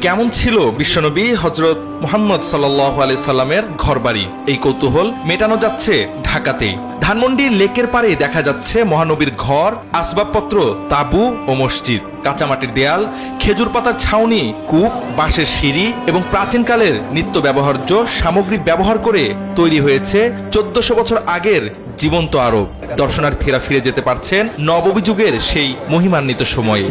কেমন ছিল বিশ্বনবী হযরত মুহাম্মদ সাল্লাল্লাহু আলাইহি সাল্লামের ঘরবাড়ি, এই কৌতূহল মেটানো যাচ্ছে ঢাকাতে। ধানমন্ডি লেকের পাড়ে দেখা যাচ্ছে মহানবীর ঘর, আসবাবপত্র, তাঁবু ও মসজিদ। কাঁচামাটির দেয়াল, খেজুর পাতার ছাউনি, কূপ, বাঁশের সিঁড়ি এবং প্রাচীনকালের নিত্য ব্যবহার্য সামগ্রী ব্যবহার করে তৈরি হয়েছে 1400 বছর আগের জীবন্ত আরব। দর্শনার্থীরা ফিরে যেতে পারছেন নববী যুগের সেই মহিমান্বিত সময়ে।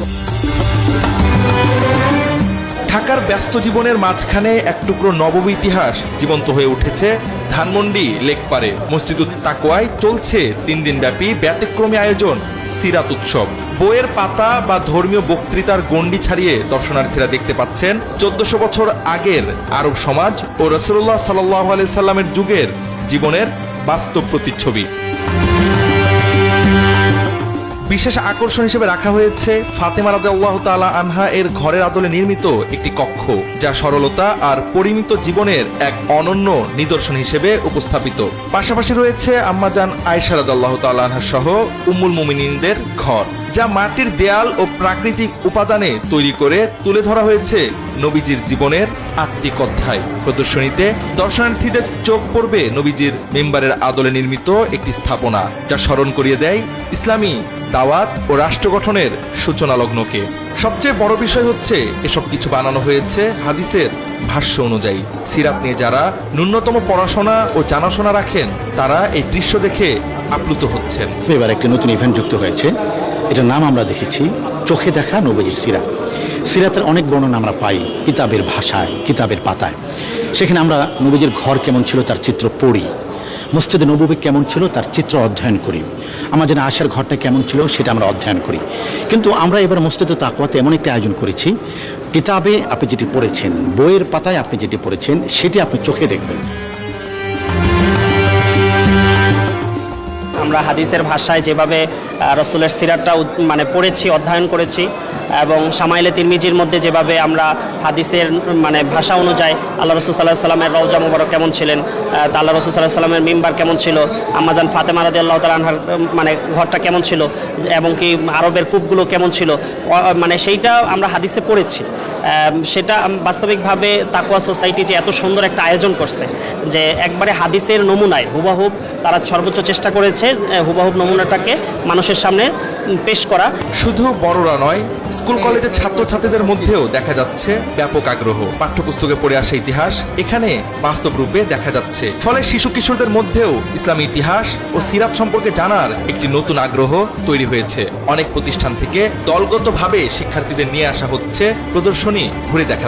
ঢাকার ব্যস্ত জীবনের মাঝখানে এক টুকরো নববী ইতিহাস জীবন্ত হয়ে উঠেছে ধানমন্ডি লেকপাড়ে। মসজিদুত তাকওয়ায় চলছে 3 দিন ব্যাপী ব্যতিক্রমী আয়োজন সিরাত উৎসব। বইয়ের পাতা বা ধর্মীয় বক্তৃতার গণ্ডি ছাড়িয়ে দর্শনার্থীরা দেখতে পাচ্ছেন 1400 বছর আগের আরব সমাজ ও রাসূলুল্লাহ সাল্লাল্লাহু আলাইহি সাল্লামের যুগের জীবনের বাস্তব প্রতিচ্ছবি। বিশেষ আকর্ষণ হিসেবে রাখা হয়েছে ফাতেমা রাদিয়াল্লাহু তাআলা আনহা এর ঘরের আদলে নির্মিত একটি কক্ষ, যা সরলতা আর পরিমিত জীবনের এক অনন্য নিদর্শন হিসেবে উপস্থাপিত। পাশাপাশি রয়েছে আম্মাজান আয়েশা রাদিয়াল্লাহু তাআলা আনহা সহ উম্মুল মুমিনিনদের ঘর, যা মাটির দেয়াল ও প্রাকৃতিক উপাদানে তৈরি করে তুলে ধরা হয়েছে নবীজির জীবনের আত্মিক অধ্যায়। প্রদর্শনীতে দর্শনার্থীদের চোখ পড়বে নবীজির মেম্বারের আদলে নির্মিত একটি স্থাপনা, যা স্মরণ করিয়ে দেয় ইসলামী দাওয়াত ও রাষ্ট্র গঠনের সূচনা লগ্নকে। সবচেয়ে বড় বিষয় হচ্ছে এসব কিছু বানানো হয়েছে হাদিসের ভাষ্য অনুযায়ী। সিরাত নিয়ে যারা ন্যূনতম পড়াশোনা ও জানাশোনা রাখেন, তারা এই দৃশ্য দেখে আপ্লুত হচ্ছেন। এবার একটি নতুন ইভেন্ট যুক্ত হয়েছে, এটার নাম আমরা দেখেছি চোখে দেখা নবীজির সিরাত। সিরাতের অনেক বর্ণনা আমরা পাই কিতাবের ভাষায়, কিতাবের পাতায়। সেখানে আমরা নবীজির ঘর কেমন ছিল তার চিত্র পড়ি, মসজিদে নববী কেমন ছিল তার চিত্র অধ্যয়ন করি, আমার যেন আশার ঘরটা কেমন ছিল সেটা আমরা অধ্যয়ন করি। কিন্তু আমরা এবার মসজিদে তাকওয়াতে এমন একটা আয়োজন করেছি, কিতাবে আপনি যেটি পড়েছেন, বইয়ের পাতায় আপনি যেটি পড়েছেন, সেটি আপনি চোখে দেখবেন। আমরা হাদিসের ভাষায় যেভাবে রসুলের সিরাতটা পড়েছি, অধ্যয়ন করেছি, এবং শামাইলে তিরমিজির মধ্যে যেভাবে আমরা হাদিসের ভাষা অনুযায়ী আল্লাহ রসুল সাল্লাল্লাহু আলাইহি সাল্লামের রওজা মুবারক কেমন ছিলেন, আল্লাহ রসুল সাল্লাল্লাহু আলাইহি সাল্লামের মিম্বার কেমন ছিল, আম্মাজান ফাতেমা রাদিয়াল্লাহু তাআলা আনহার ঘরটা কেমন ছিল, এবং কি আরবের কূপগুলো কেমন ছিল, সেইটা আমরা হাদিসে পড়েছি। সেটা বাস্তবিকভাবে তাকওয়া সোসাইটি যে এত সুন্দর একটা আয়োজন করছে, যে একবারে হাদিসের নমুনায় হুবহুব তারা সর্বোচ্চ চেষ্টা করেছে হুবহুব নমুনাটাকে মানুষের সামনে পেশ করা। শুধু বড়রা নয়, স্কুল কলেজের ছাত্রছাত্রীদের মধ্যেও দেখা যাচ্ছে ব্যাপক আগ্রহ। পাঠ্যপুস্তকে পড়ে আসা ইতিহাস এখানে বাস্তব রূপে দেখা যাচ্ছে। ফলে শিশু কিশোরদের মধ্যেও ইসলামী ইতিহাস ও সিরাত সম্পর্কে জানার একটি নতুন আগ্রহ তৈরি হয়েছে। অনেক প্রতিষ্ঠান থেকে দলগতভাবে শিক্ষার্থীদের নিয়ে আসা হচ্ছে প্রদর্শনী ঘুরে দেখা।